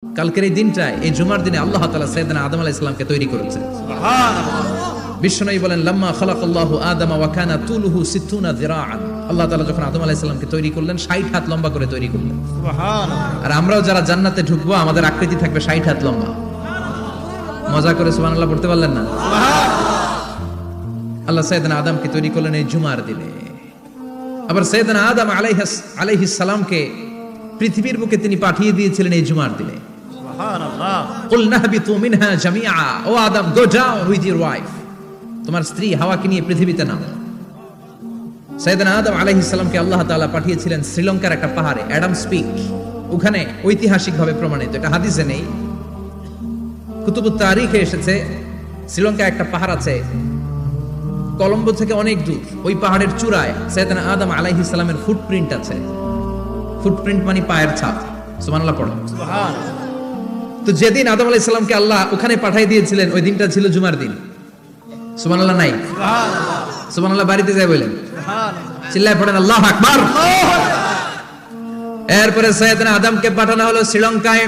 কালকের এই দিনটায়, এই জুমার দিনে আল্লাহ তাআলা সাইয়েদনা আদম আলাইহিস সালামকে তৈরি করেছেন। সুবহানাল্লাহ। বিশ্বনবী বলেন, লাম্মা খালাকাল্লাহু আদামা ওয়া কানা তুলুহু 60 যিরাআন। আল্লাহ তাআলা যখন আদম আলাইহিস সালামকে তৈরি করলেন 60 হাত লম্বা করে তৈরি করলেন। সুবহানাল্লাহ। আর আমরাও যারা জান্নাতে ঢুকবো আমাদের আকৃতি থাকবে 60 হাত লম্বা। মজা করে সুবহানাল্লাহ পড়তে পারলেন না? সুবহানাল্লাহ। আল্লাহ সাইয়েদনা আদমকে তৈরি করলেন এই জুমার দিনে। আবার সাইয়েদনা আদম আলাইহিস সালামকে পৃথিবীর বুকে তিনি পাঠিয়ে দিয়েছিলেন এই জুমার দিনে। সুবহানাল্লাহ। কুল নাহবিতু মিনহা জামিআ, ও Adam, go down with your wife. তোমার স্ত্রী হাওয়াকে নিয়ে পৃথিবীতে নামো। সাইয়েদনা আদম আলাইহিস সালামকে আল্লাহ তাআলা পাঠিয়েছিলেন শ্রীলঙ্কার একটা পাহাড়ে, অ্যাডামস পিক। ওখানে ঐতিহাসিকভাবে প্রমাণিত, এটা হাদিসে নেই, কুতুবুত তারিখে এসেছে। শ্রীলঙ্কায় একটা পাহাড় আছে, কলম্বো থেকে অনেক দূর। ওই পাহাড়ের চূড়ায় সাইয়েদনা আদম আলাইহিস সালামের ফুটপ্রিন্ট আছে। ফুটপ্রিন্ট মানে পায়ের ছাপ। সুবহানাল্লাহ পড়ো। সুবহানাল্লাহ। তো যেদিন আদম আলাইহিস সালামকে আল্লাহ ওখানে পাঠিয়ে দিয়েছিলেন, ওই দিনটা ছিল জুমার দিন। সুবহানাল্লাহ নাই? সুবহানাল্লাহ। সুবহানাল্লাহ বাড়িতে যাই বলেন। সুবহানাল্লাহ। চিল্লায় পড়েন আল্লাহু আকবার। এরপরে সাইয়েদনা আদমকে পাঠানো হলো শ্রীলঙ্কায়।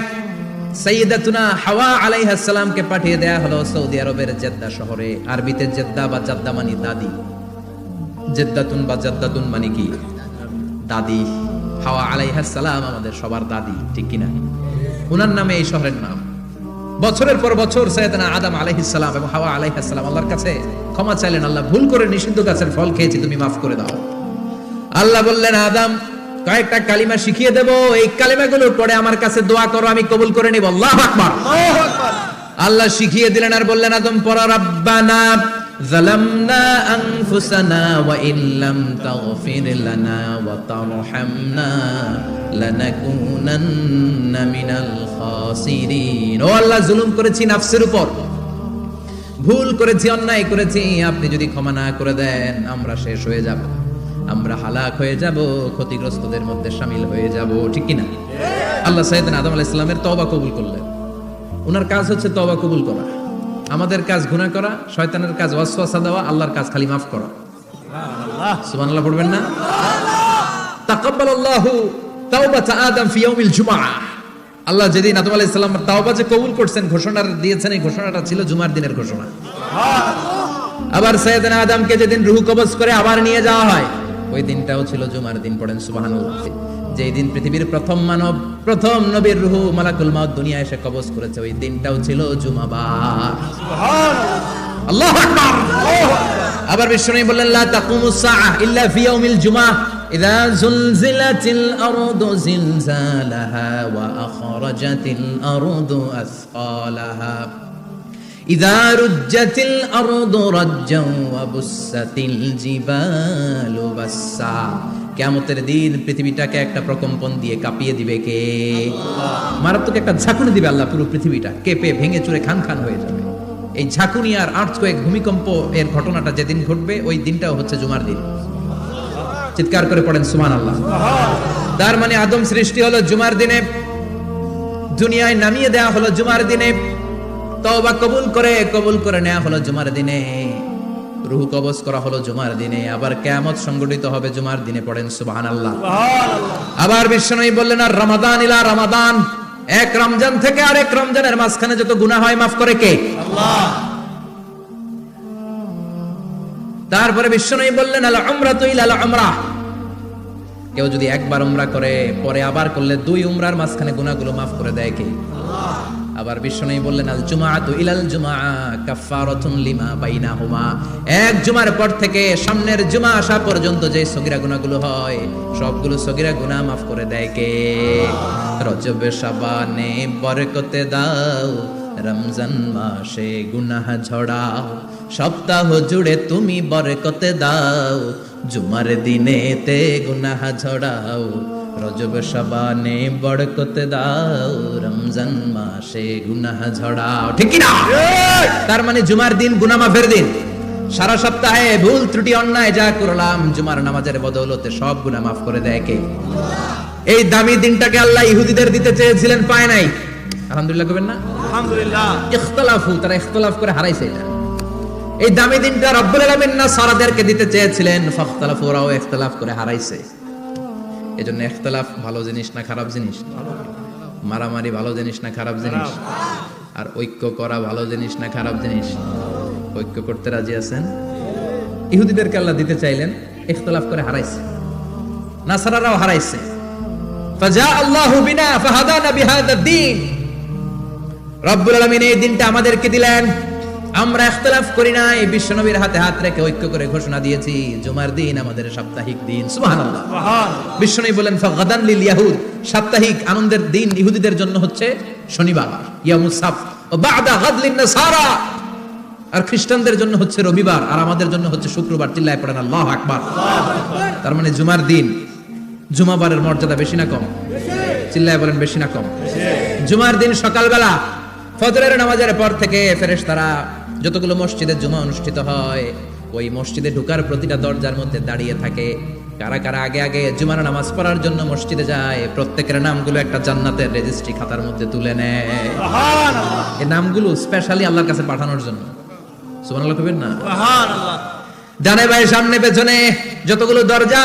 সাইয়্যিদাতুনা হাওয়া আলাইহিস সালামকে পাঠিয়ে দেয়া হলো সৌদি আরবের জেদ্দা শহরে। আরবিতে জেদ্দা বা জাদ্দা মানে দাদি। জেদ্দাতুন বা জাদ্দাতুন মানে কি? দাদি। হাওয়া আলাইহিস সালাম আমাদের সবার দাদি, ঠিক কি না? ওনার নামে এই শহরের নাম। বছরের পর বছর সাইয়েদনা আদম আলাইহিস সালাম এবং হাওয়া আলাইহিস সালাম আল্লাহর কাছে ক্ষমা চাইলেন, আল্লাহ ভুল করে নিষিদ্ধ গাছের ফল খেয়েছি, তুমি মাফ করে দাও। আল্লাহ বললেন, আদম, কয়েকটা কালিমা শিখিয়ে দেব, এই কালিমাগুলো পড়ে আমার কাছে দোয়া করো, আমি কবুল করে নিব। আল্লাহু আকবার। আল্লাহু আকবার। আল্লাহ শিখিয়ে দিলেন আর বললেন, আদম পড়ো, রাব্বানা যালামনা আনফুসানা ওয়া ইল্লাম তাগফির লানা ওয়া তারহামনা লানাকুনান্না মিনাল খাসিরিন। ও আল্লাহ, জুলুম করেছি নফসের উপর, ভুল করেছি, অন্যায় করেছি, আপনি যদি ক্ষমা না করে দেন আমরা শেষ হয়ে যাব, আমরা হালাক হয়ে যাব, ক্ষতিগ্রস্তদের মধ্যে শামিল হয়ে যাব, ঠিক কি না? আল্লাহ সাইয়েদনা আদম আলাইহিস সালামের তওবা কবুল করলেন। ওনার কাজ হচ্ছে তওবা কবুল করা। আমাদের কাজ গুনাহ করা, শয়তানের কাজ ওয়াসওয়াসা দেওয়া, আল্লাহর কাজ খালি মাফ করা। সুবহানাল্লাহ। সুবহানাল্লাহ পড়বেন না? তাকাব্বালাল্লাহু তাওবাতা আদম ফি ইয়াউমিল জুমআহ। আল্লাহ যেদিন আদম আলাইহিস সালামের তওবা যে কবুল করছেন, ঘোষণা দিয়েছেন, এই ঘোষণাটা ছিল জুমার দিনের ঘোষণা। সুবহানাল্লাহ। আবার সাইয়েদনা আদমকে যেদিন রূহ কবজ করে আবার নিয়ে যাওয়া হয়, ওই দিনটাও ছিল জুমার দিন। পড়েন সুবহানাল্লাহ। যেই দিন পৃথিবীর প্রথম মানব, প্রথম নবীর রূহ মালাকুল মাউত দুনিয়ায় এসে কবজ করেছে, ওই দিনটাও ছিল জুমাবার। সুবহানাল্লাহ। আল্লাহু আকবার। আবার বিশ্বনবী বললেন, লা তাকুমুস সাআহ ইল্লা ফি ইয়াউমিল জুমআহ ইযা যুলজিলাতিল আরদু জিলজালাহা ওয়া আখরাজাতিল আরদু আসকালাহা ইযা রুজ্জাতিল আরদু রাজ্জান ওয়া বুসাতিল জিবালু বাসসা। কিয়ামতের দিন পৃথিবীটাকে একটা প্রকম্পন দিয়ে কাঁপিয়ে দিবে কে? আল্লাহ। মারাত্মক একটা ঝাঁকুনি দিবে আল্লাহ, পুরো পৃথিবীটা কেঁপে ভেঙে চুরে খান খান হয়ে যাবে। এই ঝাঁকুনি আর আর্থকোয়েক, ভূমিকম্প এর ঘটনাটা যেদিন ঘটবে, ওই দিনটাও হচ্ছে জুমার দিন। চিৎকার করে পড়েন সুবহানাল্লাহ। তার মানে আদম সৃষ্টি হলো জুমার দিনে, দুনিয়ায় নামিয়ে দেয়া হলো জুমার দিনে, তওবা কবুল করে নেওয়া হলো জুমার দিনে, রূহ কবজ করা হলো জুমার দিনে, আবার কিয়ামত সংগঠিত হবে জুমার দিনে। পড়েন সুবহানাল্লাহ। আবার বিশ্বনবী বললেন, আর রমাদান ইলা রমাদান, এক রমজান থেকে আরেক রমজানের মাঝখানে যত গুনাহ হয় মাফ করে কে? আল্লাহ। তারপরে বিশ্বনবী বললেন, আল উমরাতু ইলাল উমরাহ, কেউ যদি একবার উমরা করে পরে আবার করলে 2 উমরার মাঝখানে গুনাহগুলো মাফ করে দেয় কে? আল্লাহ। আবার বিশ্বনবী বললেন, আল জুমআতু ইলাল জুমআহ কাফফারাতুন লিমা বাইনাহুমা, এক জুমার পর থেকে সামনের জুমা আসা পর্যন্ত যে সগীরা গুনাহগুলো হয়, সবগুলো সগীরা গুনাহ মাফ করে দেয় কে? রজব শাবানে বরকতে দাও, রমজান মাসে গুনাহ ঝড়াও, সপ্তাহ জুড়ে তুমি বরকতে দাও, জুমার দিনেতে গুনাহ ঝড়াও, রজব শাবানে বরকতে দাও, রমজান মাসে গুনাহ ঝড়াও, ঠিক কি না? তার মানে জুমার দিন গুনাহ মাফের দিন। সারা সপ্তাহে ভুল ত্রুটি অন্যায় যা করলাম, জুমার নামাজের বদৌলতে সব গুনাহ মাফ করে দেয় কে? এই দামি দিনটাকে আল্লাহ ইহুদিদের দিতে চেয়েছিলেন, পায় নাই। আলহামদুলিল্লাহ কবেন না? আলহামদুলিল্লাহ। ইখতিলাফু, তারা ইখতিলাফ করে হারাইছে এটা। এই দামি দিনটা রব্বুল আলামিন নাসারাদেরকে দিতে চেয়েছিলেন, ফাখতালাফু, ওরাও ইখতিলাফ করে হারাইছে। এজন্য ইখতিলাফ ভালো জিনিস না খারাপ জিনিস? মারামারি ভালো জিনিস না খারাপ জিনিস? আর ঐক্য করা ভালো জিনিস না খারাপ জিনিস? ঐক্য করতে রাজি আছেন? ইহুদিদেরকে আল্লাহ দিতে চাইলেন, ইখতিলাফ করে হারাইছে। নাসারারাও হারাইছে। ফাজা আল্লাহু বিনা ফাহাদানা বিহাদা দ্বীন। রব্বুল আলামিন এই দিনটা আমাদেরকে দিলেন, আমরা ইখতিলাফ করি না, এই বিশ্বনবীর হাতে হাত রেখে ঐক্য করে ঘোষণা দিয়েছি জুমার দিন আমাদের সাপ্তাহিক দিন। সুবহানাল্লাহ। বিশ্বনবী বলেন ফাগাদান লিল ইয়াহুদ, সাপ্তাহিক আনন্দের দিন ইহুদিদের জন্য হচ্ছে শনিবার, ইয়ামুস সাবত, ও বাদা গাদ লিন নাসারা, আর খ্রিস্টানদের জন্য হচ্ছে রবিবার, আর আমাদের জন্য হচ্ছে শুক্রবার। চিল্লায় পড়েন আল্লাহু আকবার। তার মানে জুমার দিন, জুমাবারের মর্যাদা বেশি না কম? চিল্লায় বলেন বেশি না কম? জুমার দিন সকালবেলা ফজরের নামাজের পর থেকে ফেরেশতারা যতগুলো মসজিদে জুমা অনুষ্ঠিত হয় ওই মসজিদে ঢোকার প্রতিটা দরজার মধ্যে দাঁড়িয়ে থাকে। কারা কারা আগে আগে জুমার নামাজ পড়ার জন্য মসজিদে যায়, প্রত্যেকের নামগুলো একটা জান্নাতের রেজিস্ট্রি খাতার মধ্যে তুলে নেয়। সুবহানাল্লাহ। এই নামগুলো স্পেশালি আল্লাহর কাছে পাঠানোর জন্য। সুবহানাল্লাহ কইবেন না? সুবহানাল্লাহ। ডানে বাঁয়ে সামনে পেছনে যতগুলো দরজা,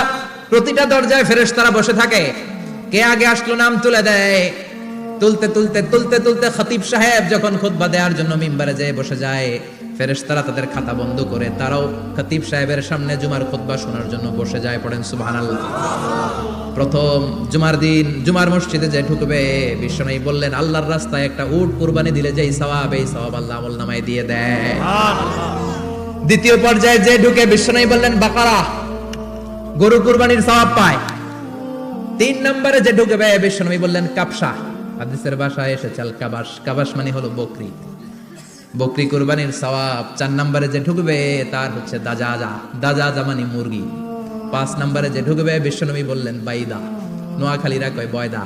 প্রতিটা দরজায় ফেরেশতারা বসে থাকে। কে আগে আসলো নাম তুলে দেয়। তুলতে তুলতে তুলতে তুলতে খতিব সাহেব যখন খুতবা দেওয়ার জন্য মিম্বারে যেয়ে বসে যায়, ফেরেশতারা তাদের খাতা বন্ধ করে তারাও খতিব সাহেবের সামনে জুমার খুতবা শোনার জন্য বসে যায়। পড়েন সুবহানাল্লাহ। প্রথম জুমার দিন জুমার মসজিদে যে ঢুকবে, বিশ্বনবী বললেন আল্লাহর রাস্তায় একটা উট কুরবানি দিলে যেই সওয়াব, এই সওয়াব আল্লাহ আমলনামায় দিয়ে দেয়। সুবহানাল্লাহ। দ্বিতীয় পর্যায়ে যে ঢুকে, বিশ্বনবী বললেন বাকারা, গরু কুরবানির সওয়াব পায়। 3 নম্বরে যে ঢুকবে, বিশ্বনবী বললেন কাবসা, হাদিসের ভাষায় এসেছে আল কাবাস, কাবাস মানে হলো বকরি, বকরি কুরবানির সওয়াব। 4 নম্বরে যে ঢুকবে তার হচ্ছে দাজাজা, দাজাজা মানে মুরগি। 5 নম্বরে যে ঢুকবে, বিশ্বনবী বললেন বাইদা, নোয়াখালীরা কয় বয়দা,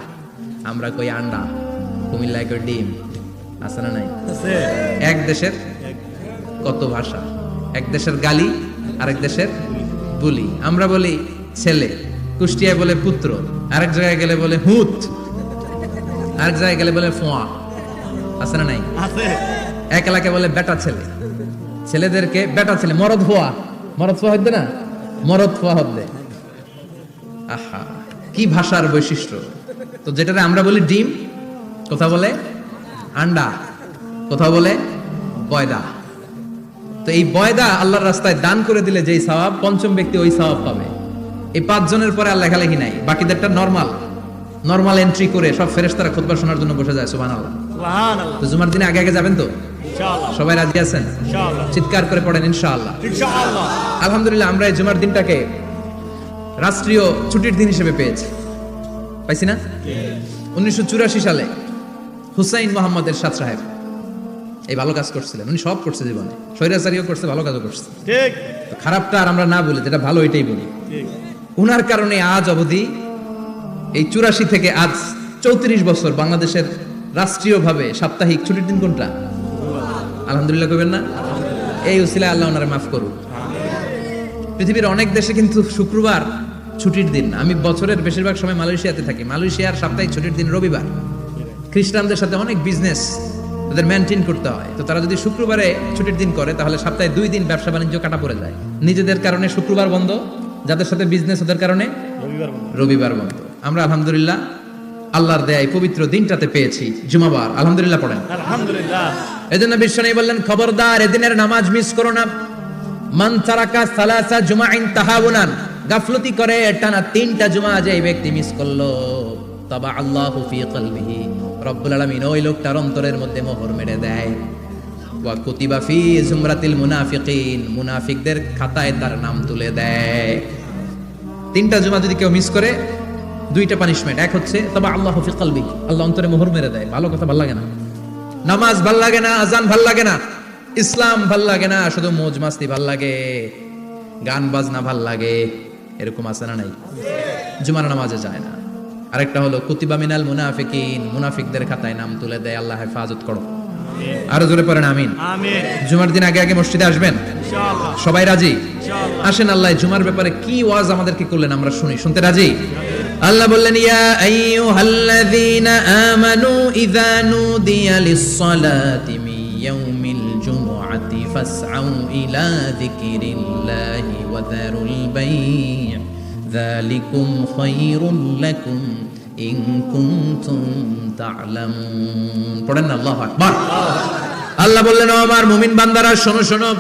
আমরা কই আন্ডা, কুমিল্লায় কই ডিম। আছে না নাই? আছে। এক দেশের কত ভাষা, এক দেশের গালি আরেক দেশের বুলি। আমরা বলি ছেলে, কুষ্টিয়ায় বলে পুত্র, আরেক জায়গায় গেলে বলে হুত, আরেক জায়গায় গেলে বলে ফোয়া। আছে না নাই? আছে। এক এলাকায় বলে বেটা ছেলে, ছেলেদেরকে বেটা ছেলে, মরদ ফোয়া, মরদ ফোয়া হইতে না, মরদ ফোয়া হবে। আহা, কি ভাষার বৈশিষ্ট্য। তো যেটাতে আমরা বলি ডিম, কোথা বলে আন্ডা, কোথা বলে বয়দা। তো এই বয়দা আল্লাহর রাস্তায় দান করে দিলে যেই সওয়াব, পঞ্চম ব্যক্তি ওই সওয়াব পাবে। এই 5 জনের পরে আর লেখালেখি নাই, বাকিদেরটা নরমাল এন্ট্রি করে সব ফেরেশতারা খুতবা শোনার জন্য বসে যায়। সুবহানাল্লাহ। সুবহানাল্লাহ। তো জুমার দিনে আগে আগে যাবেন তো ইনশাআল্লাহ? সবাই রাজি আছেন? ইনশাআল্লাহ। চিৎকার করে পড়েন ইনশাআল্লাহ। ইনশাআল্লাহ। আলহামদুলিল্লাহ, আমরা এই জুমার দিনটাকে রাষ্ট্রীয় ছুটির দিন হিসেবে পেয়েছি, পাইছি না? 1984 সালে হুসাইন মোহাম্মদ এরশাদ সাহেব এই ভালো কাজ করছিলেন। উনি সব করছে জীবনে, স্বৈরাচারীও করছে, ভালো কাজও করছে। ঠিক। খারাপটা আর আমরা না বলি, যেটা ভালো এটাই বলি। ঠিক। উনার কারণে আজ অবধি এই 84 থেকে আজ 34 বছর বাংলাদেশের রাষ্ট্রীয়ভাবে সাপ্তাহিক ছুটির দিন কোনটা? আলহামদুলিল্লাহ কইবেন না? এই উসিলায় আল্লাহ ওনারে মাফ করুক। পৃথিবীর অনেক দেশে কিন্তু শুক্রবার ছুটির দিন। আমি বছরের বেশিরভাগ সময় মালয়েশিয়াতে থাকি। মালয়েশিয়ার সাপ্তাহিক ছুটির দিন রবিবার। খ্রিস্টানদের সাথে অনেক বিজনেস তাদের মেনটেন করতে হয়, তো তারা যদি শুক্রবারে ছুটির দিন করে তাহলে সপ্তাহে 2 দিন ব্যবসা বাণিজ্য কাটা পড়ে যায়। নিজেদের কারণে শুক্রবার বন্ধ, যাদের সাথে বিজনেস ওদের কারণে রবিবার বন্ধ। আমরা আলহামদুলিল্লাহ আল্লাহর দেয় পবিত্র দিনটাতে পেয়েছি জুমাবার। আলহামদুলিল্লাহ পড়েন আলহামদুলিল্লাহ। এজন্য বিশ্বনবী বললেন খবরদার এদিনের নামাজ মিস করো না। মান তারাকা সালাসা জুমাইন তাহাউনান, গাফলতি করে টানা 3টা জুমা যে ব্যক্তি মিস করলো, তাবা আল্লাহু ফি কলবিহি, রব্বুল আলামিন ওই লোকটার অন্তরের মধ্যে মোহর মেরে দেয়। ওয়া কুতিবা ফি জুমরাতিল মুনাফিকিন, মুনাফিকদের খাতায় তার নাম তুলে দেয়। 3টা জুমা যদি কেউ মিস করে 2টা পানিশমেন্ট। এক হচ্ছে তবে আল্লাহ ফি কলবি, আল্লাহ অন্তরে মোহর মেরে দেয়। ভালো কথা ভাল লাগে না, নামাজ ভাল লাগে না, আজান ভাল লাগে না, ইসলাম ভাল লাগে না, শুধু মौज মাস্তি ভাল লাগে, গান বাজনা ভাল লাগে, এরকম আছে না নাই? জুমার নামাজে যায় না। আরেকটা হলো কুতিবা মিনাল মুনাফিকিন, মুনাফিকদের খাতায় নাম তুলে দেয়। আল্লাহ হেফাজত করো। আরো জোরে পড়েন আমিন। আমিন। জুমার দিন আগে আগে মসজিদে আসবেন ইনশাআল্লাহ। সবাই রাজি? ইনশাআল্লাহ। আসেন আল্লাহ জুমার ব্যাপারে কি ওয়াজ আমাদেরকে করলেন আমরা শুনি। শুনতে রাজি? আল্লাহ বললেন ইয়া আইয়ুহাল্লাযীনা আমানু ইযা নুদিয়া লিস-সালাতি মিন ইয়াউমিল জুমআতি ফাসআউ ইলা যিকরিল্লাহি ওয়া যারুল বাই' যালিকুম খায়রুল লাকুম ইন কুনতুম তা'লামুন। পড়েন না আল্লাহু আকবার। আল্লাহ বললেন, ও আমার মুমিন বান্দারা শোনো শোনো।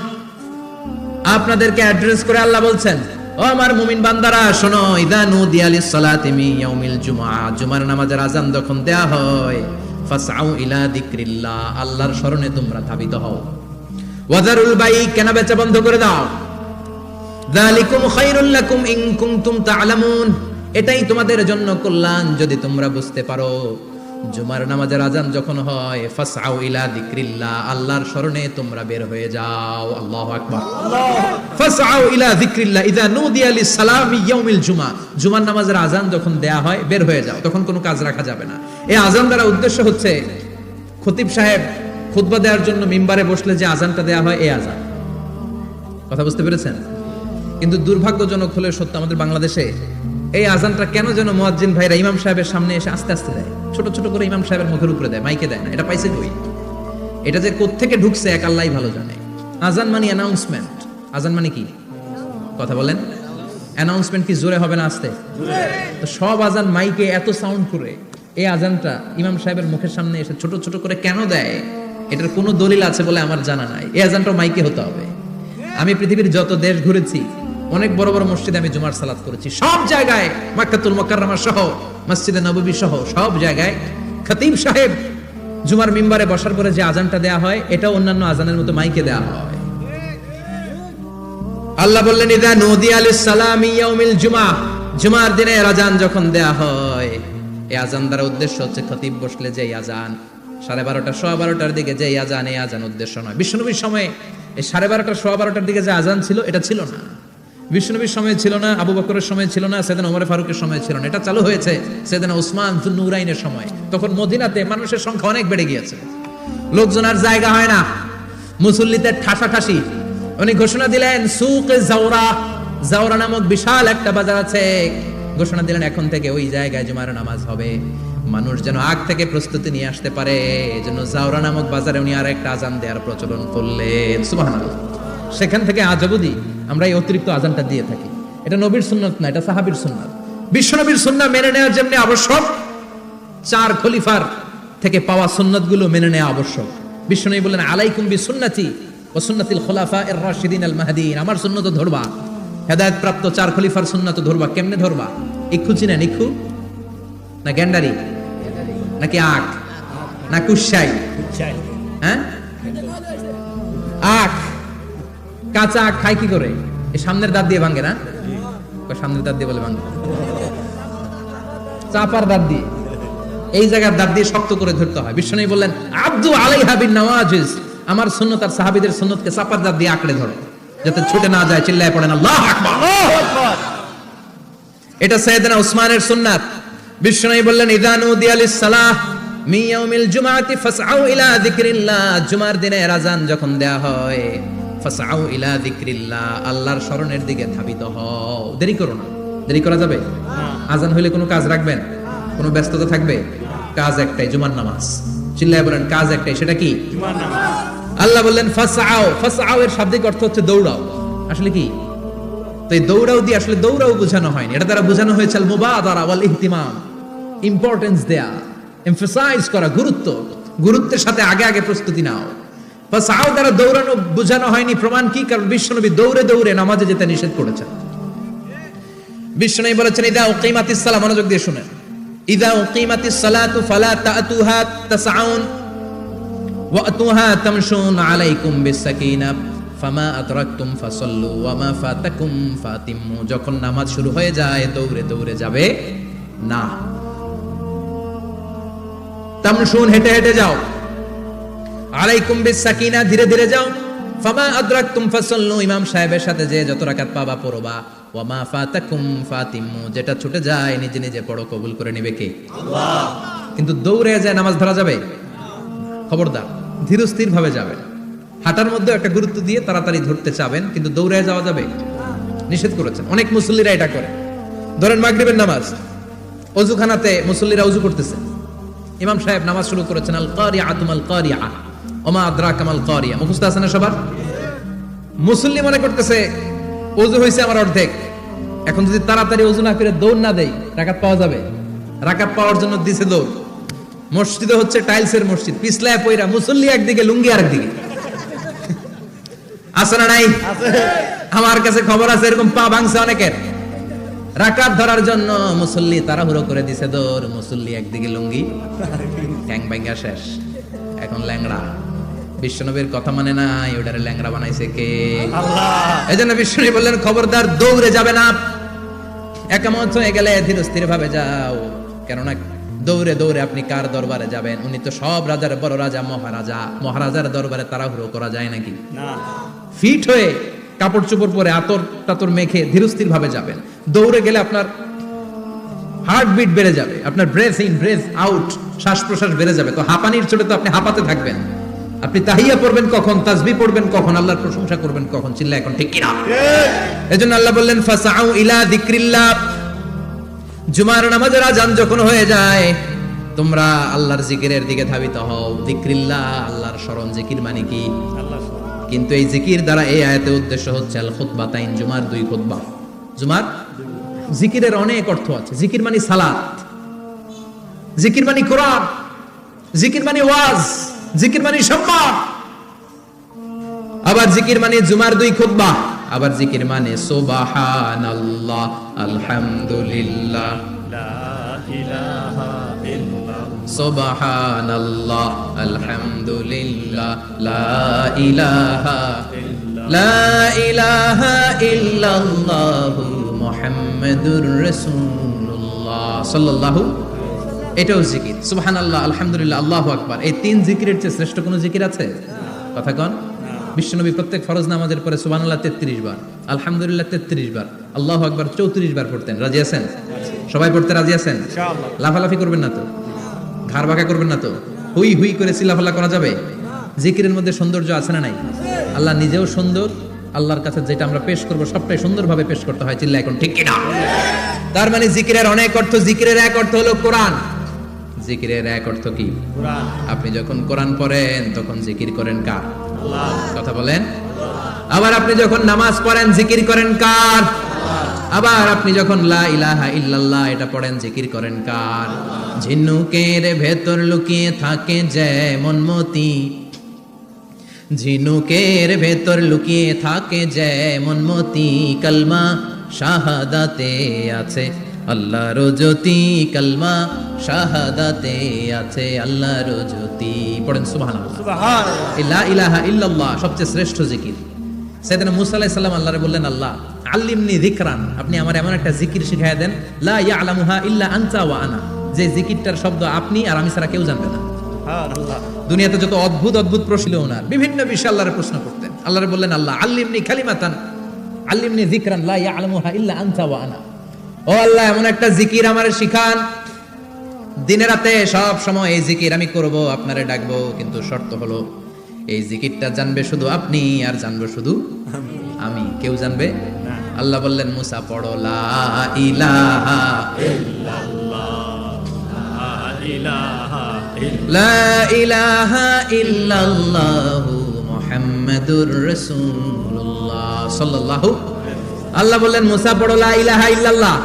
আপনাদেরকে অ্যাড্রেস করে আল্লাহ বলছেন, ও আমার মুমিন বান্দারা শোনো, ইদা নুদিয়া লিস-সালাতি মিন ইয়াউমিল জুমআ, জুমার নামাজের আযান যখন দেয়া হয়, ফাসআউ ইলা যিকরিল্লাহ, আল্লাহর স্মরণে তোমরা ধাবিত হও। ওয়াযারুল বাই, কেনা বেচা বন্ধ করে দাও। যালিকুম খায়রুল লাকুম ইন কুনতুম তা'লামুন, এটাই তোমাদের জন্য কল্যাণ যদি তোমরা বুঝতে পারো। জুমার নামাজের আযান যখন হয়, ফাসআউ ইলা যিকরিল্লাহ, আল্লাহর স্মরণে তোমরা বের হয়ে যাও। আল্লাহু আকবার। ফাসআউ ইলা যিকরিল্লাহ ইযা নুদিয়া লিস-সালামি ইয়াউমিল জুমআ, জুমার নামাজের আযান যখন দেয়া হয় বের হয়ে যাও, তখন কোনো কাজ রাখা যাবে না। এই আযান দ্বারা উদ্দেশ্য হচ্ছে খতিব সাহেব খুতবা দেওয়ার জন্য মিম্বারে বসলে যে আযানটা দেয়া হয়, এই আযান। কথা বুঝতে পেরেছেন? কিন্তু দুর্ভাগ্যজনক হলে সত্য, আমাদের বাংলাদেশে এই আযানটা কেন যেন মুয়াজ্জিন ভাইরা ইমাম সাহেবের সামনে এসে আস্তে আস্তে দেয়, ছোট ছোট করে ইমাম সাহেবের মুখের উপরে দেয়, মাইকে দেয় না। এটা পাইছে কই? এটা যে কোত্থেকে ঢুকছে এক আল্লাহই ভালো জানে। আযান মানে অ্যানাউন্সমেন্ট। আযান মানে কি? কথা বলেন। অ্যানাউন্সমেন্ট কি জোরে হবে না আস্তে? তো সব আযান মাইকে এত সাউন্ড করে, এই আযানটা ইমাম সাহেবের মুখের সামনে এসে ছোট ছোট করে কেন দেয়? এটার কোনো দলিল আছে বলে আমার জানা নাই। এই আযানটা মাইকে হতে হবে। আমি পৃথিবীর যত দেশ ঘুরেছি, অনেক বড় বড় মসজিদে আমি জুমার সালাত করেছি, সব জায়গায় মক্কাতুল মুকাররমা সহ মসজিদে নববী সহ সব জায়গায় খতিব সাহেব জুমার মিম্বারে বসার পরে যে আযানটা দেয়া হয়, এটা অন্যান্য আযানের মতো মাইকে দেয়া হয়। আল্লাহ বললেন, ইযা নুদিয়া লিস-সালামি ইয়াউমিল জুমআ, জুমার দিনে আযান যখন দেয়া হয়, এই আযান দ্বারা উদ্দেশ্য হচ্ছে খতিব বসলে যে আযান 12:30 12:15 দিকে যে আযান, এই আযান উদ্দেশ্য নয়। বিশ্বনবীর সময়ে এই 12:30 12:15 দিকে যে আযান ছিল, এটা ছিল না। বিশ্বনবীর সময় ছিল না, আবু বকরের সময় ছিল না, সাইয়েদনা ওমর ফারুকের সময় ছিল না। এটা চালু হয়েছে সাইয়েদনা উসমান যুন নুরাইনের সময়। তখন মদিনাতে মানুষের সংখ্যা অনেক বেড়ে গিয়েছে, লোকজন আর জায়গা হয় না, মুসল্লিদের ঠাসাঠাসি। উনি ঘোষণা দিলেন, সুকে জাওরা, জাওরা নামক বিশাল একটা বাজার আছে, ঘোষণা দিলেন এখন থেকে ওই জায়গায় জুমার নামাজ হবে। মানুষ যেন আগ থেকে প্রস্তুতি নিয়ে আসতে পারে, এজন্য জাওরা নামক বাজারে উনি আর একটা আযান দেওয়ার প্রচলন করলেন। সুবহানাল্লাহ। সেখান থেকে আজ অবধি আমরা এই অতিরিক্ত আযানটা দিয়ে থাকি। এটা নবীর সুন্নাত না, এটা সাহাবীর সুন্নাত। বিশ্বনবীর সুন্নাহ মেনে নেওয়ার জন্য আবশ্যক, 4 খলিফার থেকে পাওয়া সুন্নাতগুলো মেনে নেওয়া আবশ্যক। বিশ্বনবী বললেন, আলাইকুম বিসুন্নতি ওয়া সুন্নাতিল খুলাফায়ে রাশিদিন আল মাহদিয়িন, আমার সুন্নাত ধরবা, হেদায়েত প্রাপ্ত 4 খলিফার সুন্নাত ধরবা। কেমনে ধরবা? ইক্ষু চিনেন? ইক্ষু না গ্যান্ডারি নাকি আখ না কুশাই? হ্যাঁ, আখ। কাঁচা আখ খায় কি করে? এই সামনের দাঁত দিয়ে ভাঙে না? সামনের দাঁত দিয়ে বলে ভাঙে, চাপার দাঁত দিয়ে, এই জায়গার দাঁত দিয়ে শক্ত করে ধরতে হয়। বিশ্বনবী বললেন, আব্দু আলাইহা বিন নওয়াজিজ, আমার সুন্নাত আর সাহাবীদের সুন্নাতকে চাপার দাঁত দিয়ে আঁকড়ে ধরো, যাতে ছুটে না যায়। চিল্লায় পড়েন আল্লাহু আকবার। এটা সাইয়েদনা উসমানের সুন্নাত। বিশ্বনবী বললেন, ইযা নুদিয়া লিস-সালাহ মিন ইয়াউমিল জুমআতি ফাসআউ ইলা যিকরিল্লাহ, জুমার দিনে আযান যখন দেয়া হয়, ফাসআউ ইলা যিকরিল্লাহ, আল্লাহর স্মরণের দিকে ধাবিত হও। দেরি করো না। দেরি করা যাবে? আযান হইলে কোনো কাজ রাখবেন? কোনো ব্যস্ততা থাকবে? কাজ একটাই, জুমার নামাজ। চিল্লায় বলেন, কাজ একটাই, সেটা কি? জুমার নামাজ। আল্লাহ বললেন ফাসআউ, ফাসআউ এর শাব্দিক অর্থ হচ্ছে দৌড়াও। আসলে কি? তো এই দৌড়াও দিয়ে আসলে দৌড়াও বোঝানো হয়নি, এটা দ্বারা বোঝানো হয়েছে আল মুবাদারা ওয়াল ইহতিমাম, ইম্পর্টেন্স দেয়া, এমফাসাইজ করা, গুরুত্ব, গুরুত্বের সাথে আগে আগে প্রস্তুতি নাও। ফাসআউ দ্বারা দৌড়ানো বোঝানো হয়নি। প্রমাণ কি? কারণ বিশ্বনবী দৌড়ে দৌড়ে নামাজে যেতে নিষেধ করেছেন। বিশ্বনবী বলেছেন, ইদা উকিমাতিস সালাহ, মনোযোগ দিয়ে শুনেন, ইদা উকিমাতিস সালাতু ফালা তা'তুহা তাসআউন ওয়া আতুহা তামশুন আলাইকুম বিসাকিনাহ ফামা আদরাকতুম ফাসাল্লু ওয়া মা ফাতাকুম ফাতিম্মু, যখন নামাজ শুরু হয়ে যায় দৌড়ে দৌড়ে যাবে না, তামশুন হেঁটে হেঁটে যাও, আলাইকুম বিসাকিনাহ ধীরে ধীরে যাও, ফামা আদরাকতুম ফাসাল্লু ইমাম সাহেবের সাথে যে যত রাকাত পাবা পড়বা, ওয়া মা ফাতাকুম ফাতিম্মু যেটা ছুটে যায় নিজে নিজে পড়ো, কবুল করে নেবে কে? আল্লাহ। কিন্তু দৌড়ে যায় নামাজ ধরা যাবে? খবরদার, ধীর স্থির ভাবে যাবেন। হাঁটার মধ্যে একটা গুরুত্ব দিয়ে তাড়াতাড়ি ধরতে চাবেন, কিন্তু দৌড়ে যাওয়া যাবে? নিষেধ করেছেন। অনেক মুসল্লিরা এটা করে। ধরেন মাগরিবের নামাজ, ওযুখানাতে মুসল্লিরা ওযু করতেছে, ইমাম সাহেব নামাজ শুরু করেছেন, আল কারিআতু মাল কারিআ ওয়া মা আদরাকা মাল কারিআ, মুখস্থ আছে না সবার? মুসল্লি মনে করতেছে ওযু হইছে আমার অর্ধেক, এখন যদি তাড়াতাড়ি ওযু না করে দৌড় না দেই রাকাত পাওয়া যাবে? রাকাত পাওয়ার জন্য দিছে দৌড়। মসজিদে হচ্ছে টাইলসের মসজিদ, পিছলায় পয়রা মুসল্লি একদিকে, লুঙ্গি আরেকদিকে। আছে না নাই? আমার কাছে খবর আছে এরকম পা ভাঙছে অনেকের। রাকাত ধরার জন্য মুসল্লি তাড়াহুড়ো করে দিছে দৌড়, মুসল্লি একদিকে লুঙ্গি, ট্যাং ভাঙা শেষ, এখন ল্যাংড়া। বিশ্বনবীর কথা মানে নাই, ওটারে ল্যাংড়া বানাইছে কে? আল্লাহ। এজন্য বিশ্বনবী বললেন খবরদার দৌড়ে যাবে না, একামত হয়ে গেলে ধীরে স্থির ভাবে যাও। কেননা দৌড়ে দৌড়ে আপনি কার দরবারে যাবেন? উনি তো সব রাজার বড় রাজা, মহারাজা। মহারাজার দরবারে তাড়াহুড়ো করা যায় নাকি? না। ফিট হয়ে কাপড় চোপড় পরে আতর টাতর মেখে ধীরস্থির ভাবে যাবেন। দৌড়ে গেলে আপনার হার্টবিট বেড়ে যাবে, আপনার ব্রেথ ইন ব্রেথ আউট, শ্বাস প্রশ্বাস বেড়ে যাবে। তো হাঁপানির চোটে তো আপনি হাঁপাতে থাকবেন। আপনি তাহিয়া পড়বেন কখন, তাসবিহ পড়বেন কখন, আল্লাহর প্রশংসা করবেন কখন? চিল্লা এখন ঠিক কিনা? এজন্য আল্লাহ বললেন ফাসাউ ইলা যিকরিল্লাহ, জুমার নামাজের আযান যখন হয়ে যায় তোমরা আল্লাহর জিকিরের দিকে ধাবিত হও। যিকরিল্লাহ, আল্লাহর স্মরণ। জিকির মানে কি? আল্লাহর স্মরণ। কিন্তু এই জিকির দ্বারা এই আয়াতের উদ্দেশ্য হচ্ছে আল খুতবাতাইন, জুমার দুই খুতবা। জুমার জিকিরের অনেক অর্থ আছে। জিকির মানে সালাত, জিকির মানে কোরআন, জিকির মানে ওয়াজ, জিকির মানে সম্মান। আবার জিকির মানে জুমার দুই খুতবা। আবার জিকির মানে সুবহানাল্লাহ, আলহামদুলিল্লাহ, লা ইলাহা ইল্লাল্লাহ, সুবহানাল্লাহ, আলহামদুলিল্লাহ, লা ইলাহা ইল্লাল্লাহ, লা ইলাহা ইল্লাল্লাহ, মুহাম্মাদুর রাসূলুল্লাহ সাল্লাল্লাহু। এটাও জিকির। সুবহানাল্লাহ, আলহামদুলিল্লাহ, আল্লাহু আকবার। এই তিন জিকিরের চেয়ে শ্রেষ্ঠ কোনো জিকির আছে? কথা কন। বিশ্বনবী প্রত্যেক ফরজ নামাজের পরে সুবহানাল্লাহ 33 বার, আলহামদুলিল্লাহ 33 বার, আল্লাহু আকবার 34 বার পড়তেন। রাজি আছেন? সবাই পড়তে রাজি আছেন? ইনশাআল্লাহ। লাফালাফি করবেন না তো? ঘাড় বাঁকা করবেন না তো? হুই হুই করে চিল্লাফাল্লা করা যাবে? জিকিরের মধ্যে সৌন্দর্য আছে না নাই? আল্লাহ নিজেও সুন্দর। আল্লাহর কাছে যেটা আমরা পেশ করব সবটাই সুন্দরভাবে পেশ করতে হয়। চিল্লা এখন ঠিক কিনা? তার মানে জিকিরের অনেক অর্থ। জিকিরের এক অর্থ হলো কোরআন। জিকিরের এক অর্থ কি? কোরআন। আপনি যখন কোরআন পড়েন তখন জিকির করেন কার? আল্লাহ। কথা বলেন। আবার আপনি যখন নামাজ পড়েন জিকির করেন কার? আল্লাহ। আবার আপনি যখন লা ইলাহা ইল্লাল্লাহ এটা পড়েন জিকির করেন কার? ঝিনুকের ভেতর লুকিয়ে থাকে যেমন মতি, ঝিনুকের ভেতর লুকিয়ে থাকে যেমন মতি, কালমা শাহাদাতে আছে আল্লাহর জ্যোতি, কালমা শাহাদাতে আছে আল্লাহর জ্যোতি। পড়েন সুবহানাল্লাহ। সুবহানাল্লাহ। লা ইলাহা ইল্লাল্লাহ সবচেয়ে শ্রেষ্ঠ জিকির। সাইয়েদনা মুসা আলাইহিস সালাম আল্লাহরে বললেন, আল্লাহ আল্লিমনি যিকরান, আপনি আমার এমন একটা জিকির শিখায়া দেন, লা ইয়ালামুহা ইল্লা আনতা ওয়া আনা, যে জিকিরটার শব্দ আপনি আর আমি ছাড়া কেউ জানবে না। সুবহানাল্লাহ। দুনিয়াতে যত অদ্ভুত অদ্ভুত প্রশ্ন ছিল ওনার, বিভিন্ন বিষয়ে আল্লাহরে প্রশ্ন করতেন। আল্লাহরে বললেন, আল্লাহ আল্লিমনি কালিমাতান, আল্লিমনি যিকরান লা ইয়ালামুহা ইল্লা আনতা ওয়া আনা। ও আল্লাহ এমন একটা জিকির আমারে শিখান, দিনে রাতে সব সময় এই জিকির আমি করব, আপনারে ডাকবো, কিন্তু শর্ত হলো এই জিকিরটা জানবে শুধু আপনি আর জানবো শুধু আমি, কেউ জানবে না। আল্লাহ বললেন, মুসা পড়ো লা ইলাহা ইল্লাল্লাহ, লা ইলাহা ইল্লাল্লাহ, মুহাম্মাদুর রাসূলুল্লাহ সাল্লাল্লাহু। আল্লাহ বললেন, মুসা পড়ো লা ইলাহা ইল্লাল্লাহ।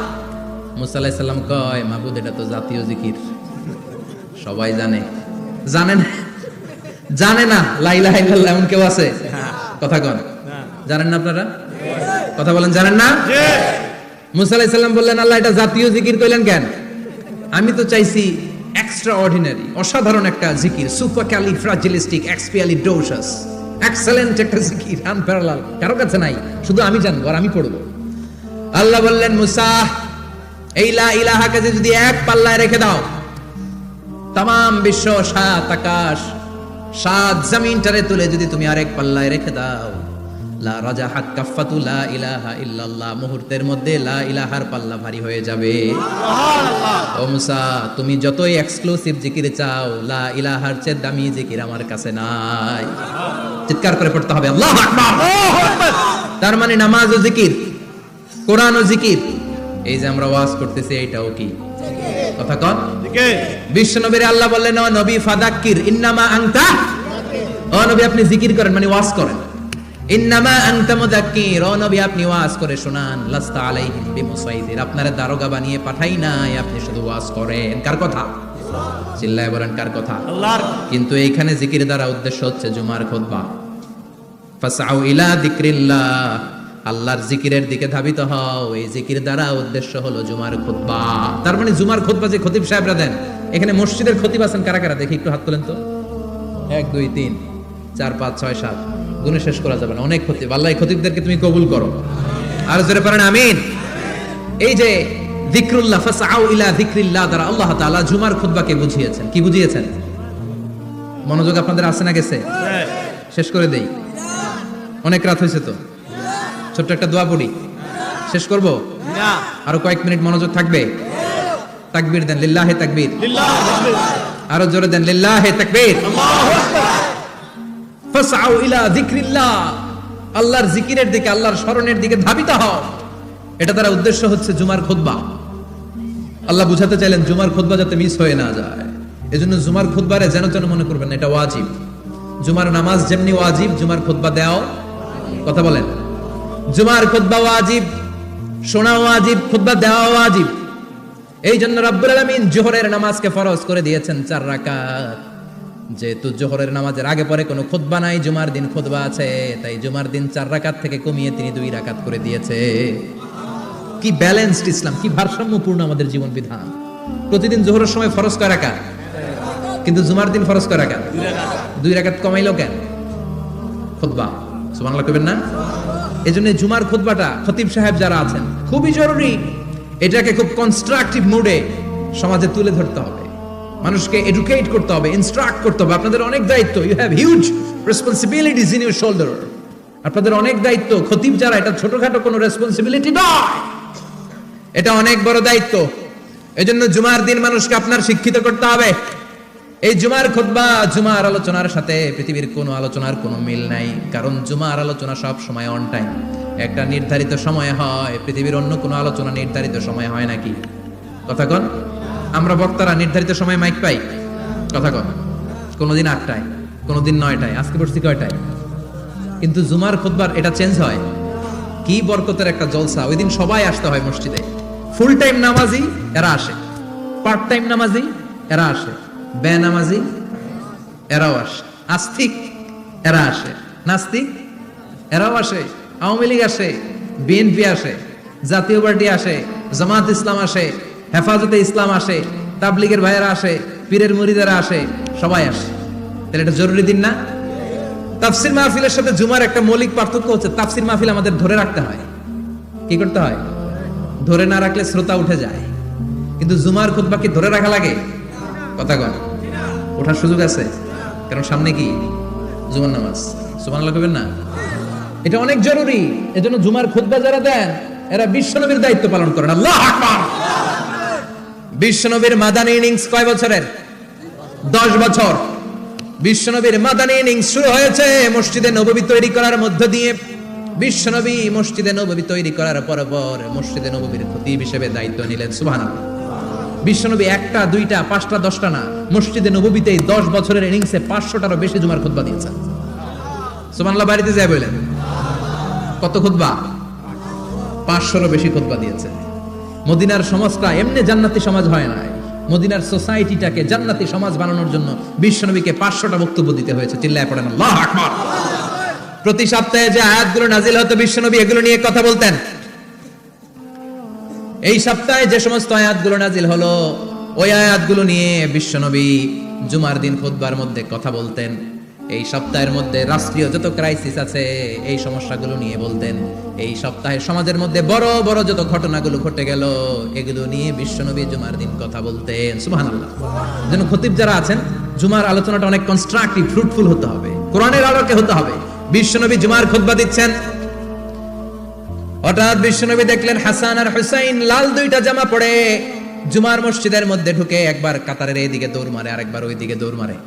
মুসা আলাইহিস সালাম কয়, মাবুদ এটা তো জাতীয় জিকির, সবাই জানে। জানেন? জানে না লা ইলাহা ইল্লাল্লাহ এমন কেউ আছে? কথা কন। জানেন না আপনারা? কথা বলেন, জানেন না? মুসা আলাইহিস সালাম বললেন, আল্লাহ এটা জাতীয় জিকির কইলেন কেন? আমি তো চাইছি এক্সট্রা অর্ডিনারি, অসাধারণ একটা জিকির, সুপারক্যালিফ্রাজিলিস্টিক এক্সপিয়ালিডোসাস, এক্সেলেন্ট একটা জিকির, আনপ্যারালাল, কারো কাছে নাই, শুধু আমি জানবো আর আমি পড়বো। আল্লাহ বললেন, মুসা এই লা ইলাহাকে যদি এক পাল্লায় রেখে দাও, তামাম বিশ্ব, সাত আকাশ, সাত জমিনটারে তুলে যদি তুমি আরেক পাল্লায় রেখে দাও, লা রাজাহাত কাফাতু লা ইলাহা ইল্লাল্লাহ, মুহূর্তের মধ্যে লা ইলাহার পাল্লা ভারী হয়ে যাবে। সুবহানাল্লাহ। ও মুসা, তুমি যতই এক্সক্লুসিভ জিকির চাও, লা ইলাহার চেয়ে দামি জিকির আমার কাছে নাই। চিৎকার করে পড়তে হবে আল্লাহু আকবার। তার মানে নামাজ ও জিকির, কোরআন ও জিকির, এই যে আমরা ওয়াজ করতেছি এটাও কি কথা কন? বিশ্ব নবীর আল্লাহ বললেন, ও নবী ফাদাক্কির ইন্নামা আনতা, ও নবী আপনি জিকির করেন মানে ওয়াজ করেন। ইন্নামা আনতা মুযাক্কির, ও নবী আপনি ওয়াজ করে শোনান, লাস্তা আলাইহিম বিমুসাইতির, আপনারা দারোগা বানিয়ে পাঠাই নাই, আপনি শুধু ওয়াজ করেন। কার কথা? চিল্লায় বলেন কার কথা? আল্লাহর। কিন্তু এইখানে জিকির দ্বারা উদ্দেশ্য হচ্ছে জুমার খুতবা। ফাসআউ ইলা যিকরিল্লাহ, আল্লাহর জিকিরের দিকে ধাবিত হও, এই জিকির দ্বারা উদ্দেশ্য হলো জুমার খুতবা। তার মানে জুমার খুতবা যে খতিব সাহেবরা দেন, এখানে মসজিদের খতিব আছেন কারা কারা দেখি একটু হাত তোলেন তো। 1 2 3 4 5 6 7, গুণে শেষ করা যাবে না, অনেক খতিব। আল্লাহ এই খতিবদেরকে তুমি কবুল করো। আর জোরে পড়েন আমিন। এই যে যিকরুল্লাহ, ফাসআউ ইলা যিকরিল্লাহ দ্বারা আল্লাহ তাআলা জুমার খুতবাকে বুঝিয়েছেন। কি বুঝিয়েছেন? মনোযোগ আপনাদের আছে না গেছে? শেষ করে দেই, অনেক রাত হয়েছে তো। ছোট্ট একটা দোয়া পড়ি, শেষ করব। না, আরো কয়েক মিনিট মনোযোগ থাকবে। তাকবীর দেন, লিল্লাহি তাকবীর। লিল্লাহি তাকবীর। আরো জোরে দেন, লিল্লাহি তাকবীর। আল্লাহু আকবার। ফাসআউ ইলা যিকরিল্লাহ, আল্লাহর জিকিরের দিকে, আল্লাহর স্মরণের দিকে ধাবিত হও। এটা তার উদ্দেশ্য হচ্ছে জুমার খুতবা। আল্লাহ বুঝাতে চাইলেন জুমার খুতবা যাতে মিস হয়ে না যায়। এজন্য জুমার খুতবারে যেন তেন মনে করবেন না, এটা ওয়াজিব। জুমার নামাজ যেমনি ওয়াজিব, জুমার খুতবা দেওয়া, কথা বলেন, জুমার খুতবা ওয়াজিব, শোনা ওয়াজিব, খুতবা দেওয়া ওয়াজিব। এই জন্য রব্বুল আলামিন জোহরের নামাজকে ফরজ করে দিয়েছেন 4 রাকাত। যেহেতু জোহরের নামাজের আগে পরে কোনো খুতবা নাই, জুমার দিন খুতবা আছে, তাই জুমার দিন 4 রাকাত থেকে কমিয়ে তিনি 2 রাকাত করে দিয়েছে। কি ব্যালেন্সড ইসলাম, কি ভারসাম্যপূর্ণ আমাদের জীবন বিধান। প্রতিদিন জোহরের সময় ফরজ কয় রাকাত, কিন্তু জুমার দিন ফরজ কয় রাকাত, 2 রাকাত কমাইলো কেন? খুতবা, সুবহানাল্লাহ কইবেন না? এজন্য জুমার খুতবাটা খতিব সাহেব যারা আছেন খুবই জরুরি। এটাকে খুব কনস্ট্রাকটিভ মুডে সমাজে তুলে ধরতে হবে, মানুষকে এডুকেট করতে হবে, ইনস্ট্রাক্ট করতে হবে। আপনাদের অনেক দায়িত্ব, you have huge responsibilities in your shoulder. আপনাদের অনেক দায়িত্ব। খতিব যারা, এটা ছোটখাটো কোনো রেসপন্সিবিলিটি নয়, এটা অনেক বড় দায়িত্ব। এজন্য জুমার দিন মানুষকে আপনার শিক্ষিত করতে হবে। এই জুমার খুতবা, জুমার আলোচনার সাথে পৃথিবীর কোনো আলোচনার কোনো মিল নাই, কারণ জুমার আলোচনা সব সময় অন টাইম, একটা নির্ধারিত সময়ে হয়। পৃথিবীর অন্য কোনো আলোচনা নির্ধারিত সময় হয় নাকি? কথা কন। আমরা বক্তারা নির্ধারিত সময় মাইক পাই, কথা কন। কোনোদিন 8টায়, কোনোদিন 9টায়, আজকে পড়ছি কয়টায়? কিন্তু জুমার খুতবার এটা চেঞ্জ হয়। কি বরকতের একটা জলসা! ওই দিন সবাই আসতে হয় মসজিদে। ফুল টাইম নামাজি এরা আসে, পার্ট টাইম নামাজি এরা আসে, বেনামাজি এরাও আসে, আস্তিক এরা আসে, নাস্তিক এরাও আসে, আওয়ামী লীগ আসে, বিএনপি আসে, জাতীয় পার্টি আসে, জামাত ইসলাম আসে, হেফাজতে ইসলাম আসে, তাবলিগের ভাইয়েরা আসে, পীরের মুরিদেরা আসে, সবাই আসে। তাহলে এটা জরুরি দিন না? তাফসির মাহফিলের সাথে জুমার একটা মৌলিক পার্থক্য হচ্ছে, তাফসির মাহফিল আমাদের ধরে রাখতে হয়। কি করতে হয়? ধরে না রাখলে শ্রোতা উঠে যায়। কিন্তু জুমার খুতবা কি ধরে রাখা লাগে? কথা কন। ওঠার সুযোগ আছে, কারণ সামনে কি জুমার নামাজ। সুবহানাল্লাহ কইবেন না? এটা অনেক জরুরি। এজন্য জুমার খুতবা যারা দেন, এরা বিশ্বনবীর দায়িত্ব পালন করেন। আল্লাহু আকবার। বিশ্বনবীর মাদানী ইনিংস কয় বছরের? 10 বছর। বিশ্বনবীর মাদানী ইনিংস শুরু হয়েছে মসজিদে নববী তৈরি করার মধ্য দিয়ে। বিশ্বনবী মসজিদে নববী তৈরি করার পর মসজিদে নববীর খতিব হিসেবে দায়িত্ব নিলেন। সুবহানাল্লাহ। বিশ্বনবী 1টা 2টা 5টা 10টা না, মসজিদে নববীতে 10 বছরের ইনিংসে 500টারও বেশি জুমার খুতবা দিয়েছেন। সুবহানাল্লাহ। বাড়িতে যায় বলেন কত খুতবা? 500রও বেশি খুতবা দিয়েছে। মদিনার সমাজটা এমনি জান্নাতি সমাজ হয় না, মদিনার সোসাইটিটাকে জান্নাতি সমাজ বানানোর জন্য বিশ্বনবীকে 500টা বক্তব্য দিতে হয়েছে। চিল্লায় পড়েন আল্লাহু আকবার। প্রতি সপ্তাহে যে আয়াতগুলো নাজিল হতো, বিশ্বনবী এগুলো নিয়ে কথা বলতেন। এই সপ্তাহে যে সমস্ত আয়াতগুলো নাজিল হলো, ওই আয়াতগুলো নিয়ে বিশ্বনবী জুমার দিন খুতবার মধ্যে কথা বলতেন। এই সপ্তাহের মধ্যে রাষ্ট্রীয় যত ক্রাইসিস আছে, এই সমস্যাগুলো নিয়ে বলতেন। এই সপ্তাহে সমাজের মধ্যে বড় বড় যত ঘটনাগুলো ঘটে গেল, এগুলো নিয়ে বিশ্বনবী জুমার দিন কথা বলতেন। সুবহানাল্লাহ। যেন খতিব যারা আছেন, জুমার আলোচনাটা অনেক কনস্ট্রাকটিভ, ফ্রুটফুল হতে হবে, কোরআনের আলোকে হতে হবে। বিশ্বনবী জুমার খুতবা দিচ্ছেন, হঠাৎ বিশ্বনবী দেখলেন হাসান আর হুসাইন লাল 2টা জামা পরে জুমার মসজিদের মধ্যে ঢুকে একবার কাতারের এইদিকে দৌড় মারে, আরেকবার ওইদিকে দৌড় মারে।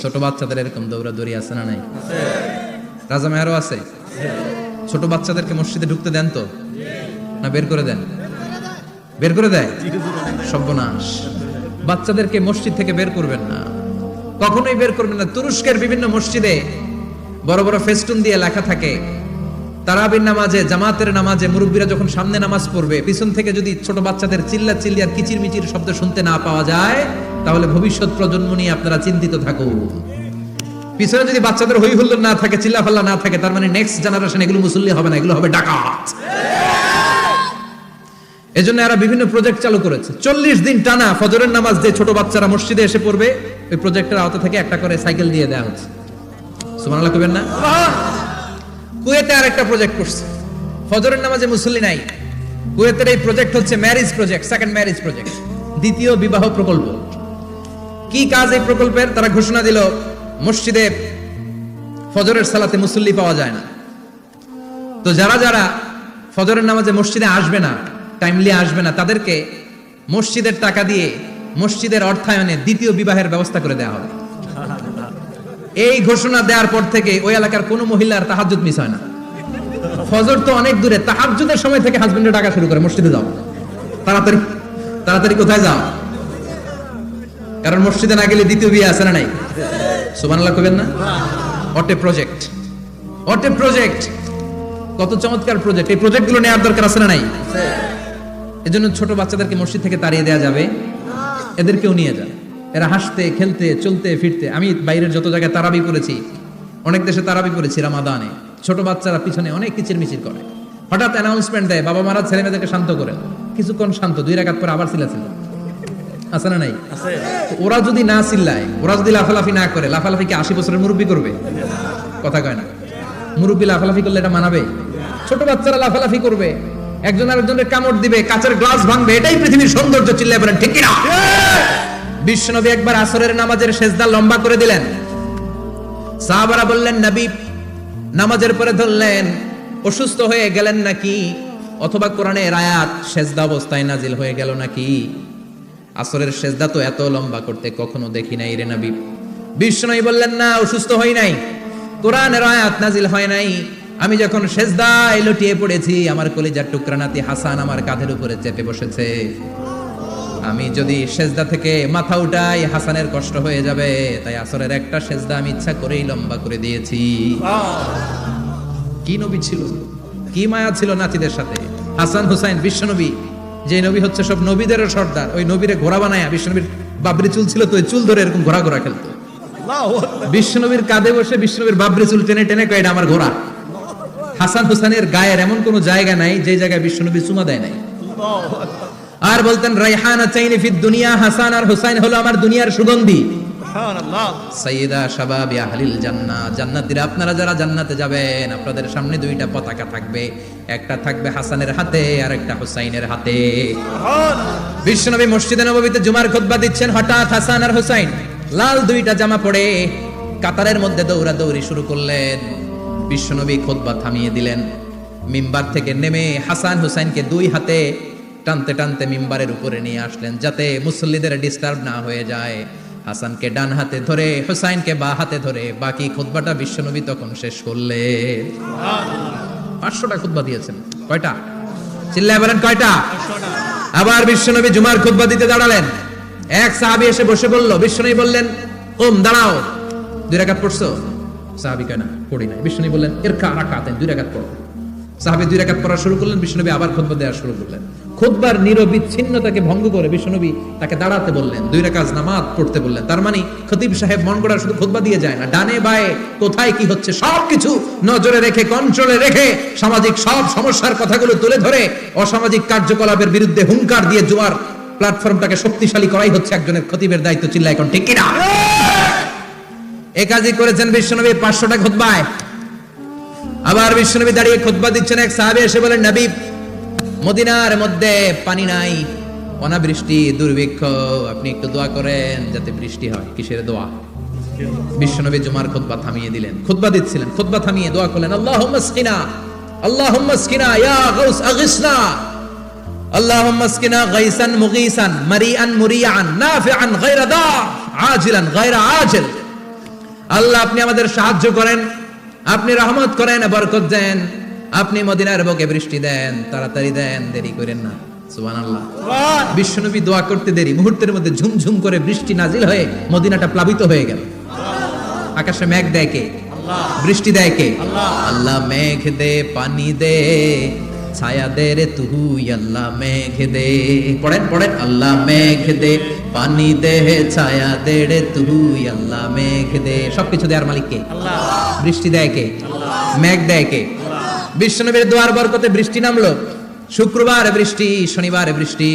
ছোট বাচ্চাদের এরকম দৌড়াদৌড়ি আছে না নাই? রাজা মেয়ারও আছে। ছোট বাচ্চাদেরকে মসজিদে ঢুকতে দেন তো না বের করে দেন? বের করে দেয়। সর্বনাশ। বাচ্চাদেরকে মসজিদ থেকে বের করবেন না, কখনোই বের করবেন না। তুরস্কের বিভিন্ন মসজিদে বড় বড় ফেস্টুন দিয়ে লেখা থাকে তারাবির নামাজে, জামাতের নামাজে মুরব্বীরা যখন সামনে নামাজ পড়বে, পিছন থেকে যদি ছোট বাচ্চাদের চিল্লাচিল্লি আর কিচিরমিচির শব্দ শুনতে না পাওয়া যায়, তাহলে ভবিষ্যৎ প্রজন্ম নিয়ে আপনারা চিন্তিত থাকুন। পিছনে যদি বাচ্চাদের হই হুল্লোড় না থাকে, চিল্লাফাল্লা না থাকে, তার মানে নেক্সট জেনারেশন এগুলো মুসল্লি হবে না, এগুলো হবে ডাকাত। এজন্য এরা বিভিন্ন প্রজেক্ট চালু করেছে। 40 দিন টানা ফজরের নামাজ যে ছোট বাচ্চারা মসজিদে এসে পড়বে, ওই প্রজেক্টের আওতা থেকে একটা করে সাইকেল দিয়ে দেওয়া হচ্ছে। সুবহানাল্লাহ কইবেন না? কুয়েতে আরেকটা প্রজেক্ট করছে, ফজরের নামাজে মুসল্লি নাই। কুয়েতের এই প্রজেক্ট হচ্ছে marriage project, second marriage project, দ্বিতীয় বিবাহ প্রকল্প। কি কাজ এই প্রকল্পের? তারা ঘোষণা দিল মসজিদে ফজরের সালাতে মুসল্লি পাওয়া যায় না, তো যারা যারা ফজরের নামাজে মসজিদে আসবে না, টাইমলি আসবে না, তাদেরকে মসজিদের টাকা দিয়ে মসজিদের অর্থায়নে দ্বিতীয় বিবাহের ব্যবস্থা করে দেওয়া হবে। এই ঘোষণা দেওয়ার পর থেকে ওই এলাকার কোন মহিলার তাহাজ্জুদ মিস হয় না। ফজর তো অনেক দূরে, তাহাজ্জুদের সময় থেকে হাজবেন্ডের ডাকা শুরু করে, মসজিদে যাও, তাড়াতাড়ি তাড়াতাড়ি কোথায় যাও, কারণ মসজিদে না গেলে দ্বিতীয় বিয়ে আছে না নাই? সুবহানাল্লাহ কইবেন না? অটে প্রজেক্ট, অটে প্রজেক্ট, কত চমৎকার প্রজেক্ট! এই প্রজেক্টগুলো নেওয়ার দরকার আছে না নাই? এজন্য ছোট বাচ্চাদেরকে মসজিদ থেকে তাড়িয়ে দেওয়া যাবে, এদেরকেও নিয়ে যান। এরা হাসতে খেলতে চলতে ফিরতে, আমি বাইরের যত জায়গায় তারাবি পড়েছি, অনেক দেশে তারাবি পড়েছি রামাদানে, ছোট বাচ্চারা পিছনে অনেক কিচিরমিচির করে, হঠাৎ অ্যানাউন্সমেন্ট দেয় বাবা মারা ছেলে মেয়েদেরকে শান্ত করেন, কিছুক্ষণ শান্ত, 2 রাকাত পরে আবার চিল্লাচিল্লি, আছে না নাই? ওরা যদি না চিল্লায়, ওরা যদি লাফালাফি না করে, লাফালাফি কি 80 বছরের মুরব্বী করবে? কথা কয় না। মুরব্বী লাফালাফি করলে এটা মানাবে? ছোট বাচ্চারা লাফালাফি করবে, একজন আরেকজনের কামড় দিবে, কাঁচের গ্লাস ভাঙবে, এটাই পৃথিবীর সৌন্দর্য। চিল্লায় বলেন ঠিক কিনা? বিশ্বনবী একবার আসরের নামাজের সেজদা লম্বা করে দিলেন, সাহাবারা বললেন নবী, নামাজের পরে ধরলেন অসুস্থ হয়ে গেলেন নাকি, অথবা কোরআনের আয়াত সেজদা অবস্থায় নাজিল হয়ে গেল নাকি? আসরের সেজদা তো এত লম্বা করতে কখনো দেখি নাই রে নবী। বিশ্বনবী বললেন না, অসুস্থ হই নাই, কোরআনের আয়াত নাজিল হয় নাই, আমি যখন সেজদায় লুটিয়ে পড়েছি, আমার কলিজার টুকরা নাতি হাসান আমার কাঁধের উপরে চেপে বসেছে, আমি যদি সেজদা থেকে মাথা উঠাই হাসানের কষ্ট হয়ে যাবে, তাই আসরের একটা সেজদা আমি ইচ্ছা করেই লম্বা করে দিয়েছি। কি নবী ছিল, কি মায়া ছিল নাতিদের সাথে। হাসান হুসাইন, বিশ্বনবী যে নবী হচ্ছে সব নবীদের সর্দার, ওই নবীরে ঘোড়া বানায়া, বিশ্বনবীর বাবরি চুল ছিল তো, ওই চুল ধরে এরকম ঘোড়া ঘোড়া খেলতো, বিশ্বনবীর কাঁধে বসে বিশ্বনবীর বাবরি চুল টেনে টেনে কয় এটা আমার ঘোড়া। হাসান হুসাইনের গায়ের এমন কোন জায়গা নাই যে জায়গায় বিশ্বনবী চুমা দেয় নাই। আর বলতেন রাইহানা চাইনি ফিদ দুনিয়া, হাসান আর হুসাইন হলো আমার দুনিয়ার সুগন্ধি। সুবহানাল্লাহ। সাইয়্যিদা শাবাবি আহলিল জান্নাহ, জান্নাতীরা আপনারা যারা জান্নাতে যাবেন, আপনাদের সামনে 2টা পতাকা থাকবে, একটা থাকবে হাসানের হাতে আর একটা হুসাইনের হাতে। সুবহানাল্লাহ। বিশ্বনবী মসজিদে নববীতে জুমার খুতবা দিচ্ছেন, হঠাৎ হাসান আর হুসাইন লাল 2টা জামা পরে কাতারের মধ্যে দৌড়াদৌড়ি শুরু করলেন। বিশ্বনবী খুতবা থামিয়ে দিলেন, মিম্বার থেকে নেমে হাসান হুসাইনকে 2 হাতে টানতে টানতে মিম্বারের উপরে নিয়ে আসলেন, যাতে মুসল্লিদের ডিস্টার্ব না হয়ে যায়। হাসানকে ডান হাতে ধরে, হুসাইনকে বাঁ হাতে ধরে বাকি খুতবাটা বিশ্বনবী তখন শেষ করলেন। 500টা খুতবা দিয়েছেন। কয়টা? চিল্লায় বলেন কয়টা? আবার বিশ্বনবী জুমার খুতবা দিতে দাঁড়ালেন, এক সাহাবী এসে বসে বলল, বিশ্বনবী বললেন ওম দাঁড়াও, 2 রাকাত পড়ছো? সাহাবী কয় না পড়ি নাই। বিশ্বনবী বললেন ইরকা রাকাতান, 2 রাকাত পড়ো। সাহাবী 2 রাকাত পড়া শুরু করলেন, বিশ্বনবী আবার খুতবা দেওয়া শুরু করলেন। খুতবার নিরবিচ্ছিন্নতাকে ভঙ্গ করে বিশ্বনবী তাকে দাঁড়াতে বললেন, 2 রাকাত নামাজ পড়তে বললেন। তার মানে খতিব সাহেব মন গড়া শুধু খুতবা দিয়ে যায় না, ডানে বায়ে কোথায় কি হচ্ছে সবকিছু নজরে রেখে, কন্ট্রোলে রেখে, সামাজিক সব সমস্যার কথাগুলো তুলে ধরে অসামাজিক কার্যকলাপের বিরুদ্ধে হুঙ্কার দিয়ে জুমার প্ল্যাটফর্মটাকে শক্তিশালী করাই হচ্ছে একজনের খতিবের দায়িত্ব। চিল্লায় এখন ঠিক কিনা? এই কাজই করেছেন বিশ্বনবী 500টা খুতবায়। আবার বিশ্বনবী দাঁড়িয়ে খুতবা দিচ্ছেন, এক সাহাবী এসে বলেন নবী, মদিনার মধ্যে পানি নাই, অনাবৃষ্টি, দুর্ভিক্ষ, আপনি একটু দোয়া করেন যাতে বৃষ্টি হয়। কিসের দোয়া? বিশ্বনবী জুমার খুতবা থামিয়ে দিলেন, খুতবা দিচ্ছিলেন, খুতবা থামিয়ে দোয়া করলেন, আল্লাহুম্মা আসকিনা, আল্লাহুম্মা আসকিনা ইয়া গাউস আগিসনা, আল্লাহুম্মা আসকিনা গাইসান মুগীসান মারিআন মুরিআন নাফিআন গায়রা দার আজিলান গায়রা আজিল। আল্লাহ আপনি আমাদের সাহায্য করেন, আপনি রহমত করেন, বরকত দেন, আপনি মদিনার বুকে বৃষ্টি দেন, তাড়াতাড়ি দেন, দেরি করেন না। সুবহানাল্লাহ। বিশ্বনবী দোয়া করতে দেরি, মুহূর্তের মধ্যে ঝুমঝুম করে বৃষ্টি নাজিল হয়ে মদিনাটা প্লাবিত হয়ে গেল। আকাশে মেঘ দেয় কে? বৃষ্টি দেয় কে? আল্লাহ। মেঘ দে পানি দে ছায়া দে রে তুই আল্লাহ মেঘ দে। পড়েন পড়েন, আল্লাহ মেঘ দে পানি দে ছায়া দে রে তুই আল্লাহ মেঘ দে। সবকিছু দেওয়ার মালিক কে? আল্লাহ। বৃষ্টি দেয় কে? আল্লাহ। মেঘ দেয় কে? আল্লাহ। বিশ্বনবীর দোয়ার বরকতে বৃষ্টি নামলো। শুক্রবার বৃষ্টি, শনিবার বৃষ্টি,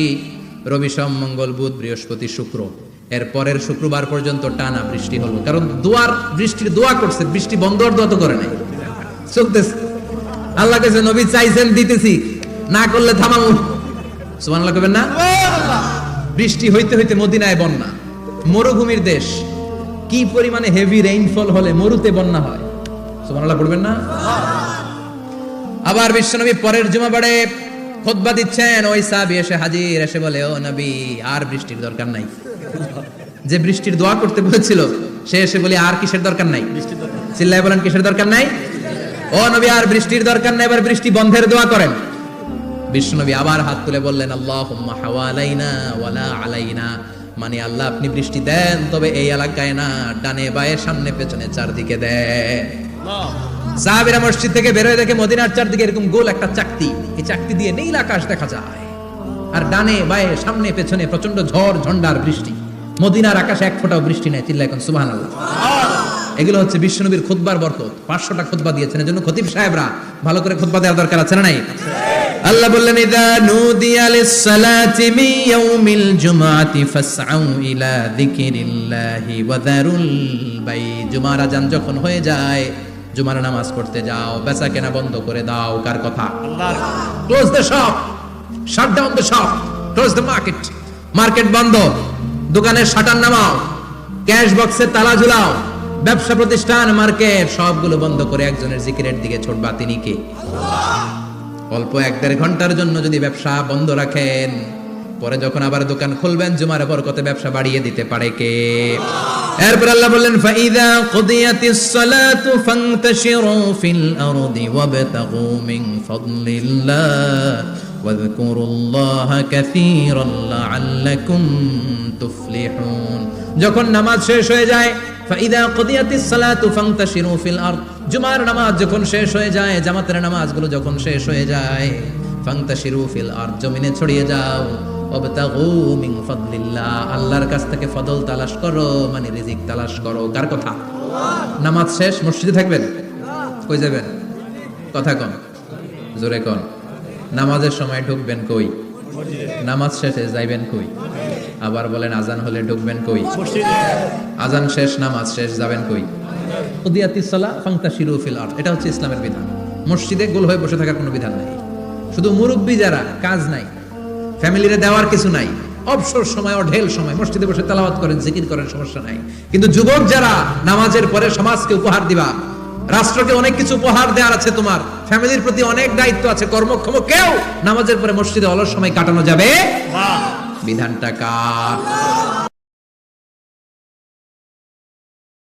রবি সোম মঙ্গল বুধ বৃহস্পতি শুক্র, এর পরের শুক্রবার পর্যন্ত টানা বৃষ্টি হলো। কারণ দোয়ার বৃষ্টির দোয়া করছে, বৃষ্টি বন্ধ হওয়ার দোয়া তো করে নাই, চলতেছে। আল্লাহ কাছে নবী চাইছেন দিতেছি, না করলে থামামু। সুবহানাল্লাহ কইবেন না? বৃষ্টি হইতে হইতে মদিনায় বন্যা, মরুভূমির দেশ, কি পরিমাণে হেভি রেইনফল হলে মরুতে বন্যা হয়। সুবহানাল্লাহ পড়বেন না? আবার বিশ্বনবী পরের জুমাবারে খুতবা দিচ্ছেন, ওই সাহাবী এসে হাজির, এসে বলে, ও নবী আর বৃষ্টির দরকার নাই। যে বৃষ্টির দোয়া করতে বলেছিল সে এসে বলে আর কিসের দরকার নাই? চিল্লায় বলেন কিসের দরকার নাই? ও নবী আর বৃষ্টির দরকার নাই, এবার বৃষ্টি বন্ধের দোয়া করেন। বিশ্বনবী আবার হাত তুলে বললেন, আল্লাহুম্মা হাওয়ালাইনা ওয়ালা আলাইনা, মানে আল্লাহ আপনি বৃষ্টি দেন, তবে এই এলাকায় না, ডানে বায়ে সামনে পেছনে চারদিকে দেন। সাহাবীরা মসজিদ থেকে বের হয়ে দেখে মদিনার চারদিকে এরকম গোল একটা চাকতি, এই চাকতি দিয়ে নীল আকাশ দেখা যায়, আর ডানে বায়ে সামনে পেছনে প্রচন্ড ঝড় ঝন্ডার বৃষ্টি। মদিনার আকাশে এক ফোঁটাও বৃষ্টি নেই। চিল্লায় এখন সুবহানাল্লাহ। এগুলো হচ্ছে বিশ্বনবীর খুতবার বরকত। 500টা খুতবা দিয়েছেন, এজন্য খতিব সাহেবরা ভালো করে খুতবা দেওয়ার দরকার আছে না নাই? আল্লাহ বললেন, ইযা নুদিয়া লিস-সালাতি মিন ইয়াউমিল জুমআতি ফাসআউ ইলা যিকিরিল্লাহি ওয়া যারুল বাই। জুমার আযান যখন হয়ে যায়, জুমার নামাজ পড়তে যাও, বেচা কেনা বন্ধ করে দাও। কার কথা? আল্লাহর। Close the shop, shut down the shop, close the market. Market বন্ধ, দোকানের শাটার নামাও, ক্যাশ বক্সের তালা ঝুলাও, ব্যবসা প্রতিষ্ঠান মার্কেট সবগুলো বন্ধ করে একজনের জিকিরের দিকে ছুটবা। তিনি কে? অল্প 1-1.5 ঘন্টার জন্য যদি ব্যবসা বন্ধ রাখেন, পরে যখন আবার দোকান খুলবেন জুমার বরকতে ব্যবসা বাড়িয়ে দিতে পারে কে? এরপর আল্লাহ বললেন, ফাইযা কুদিয়াতিস সালাতু ফান্তাশিরু ফিল আরদি ওয়াবতাগু মিন ফাদলিল্লাহ ওয়াযকুরুল্লাহা কাসীরান লাআল্লাকুম তুফলিহুন। যখন নামাজ শেষ হয়ে যায়, ফাইদা কুদিয়াতিস সালাতু ফান্তাশিরু ফিল আরদ, জুমার নামাজ যখন শেষ হয়ে যায়, জামাতের নামাজগুলো যখন শেষ হয়ে যায়, ফান্তাশিরু ফিল আরদ, জমিনে ছড়িয়ে যাও, ওয়াবতাগু মিন ফাদলিল্লাহ, আল্লাহর কাছ থেকে ফজল তালাশ করো, মানে রিজিক তালাশ করো। কার কথা? নামাজ শেষ মসজিদে থাকবেন, কই যাবেন? কথা কোন, জোরে কোন। নামাজের সময় ঢুকবেন কই? নামাজ শেষে যাইবেন কই? আবার বলেন, আজান হলে ঢুকবেন কই? আজান শেষ, নামাজ শেষ, যাবেন কই? কুদিয়াতিস সালাহ ফান্তাশিরু ফিল আরদ, এটা হচ্ছে ইসলামের বিধান। মসজিদে গোল হয়ে বসে থাকার কোনো বিধান নাই। শুধু মুরব্বী যারা, কাজ নাই, ফ্যামিলিরে দেওয়ার কিছু নাই, অবসর সময় অঢেল সময় মসজিদে বসে তেলাওয়াত করেন, জিকির করেন, সমস্যা নাই। কিন্তু যুবক যারা, নামাজের পরে সমাজকে উপহার দিবা, রাষ্ট্রকে অনেক কিছু উপহার দেওয়ার আছে, তোমার ফ্যামিলির প্রতি অনেক দায়িত্ব আছে, কর্মক্ষম কেউ নামাজের পরে মসজিদে অলস সময় কাটানো যাবে না। বিধানটা কার?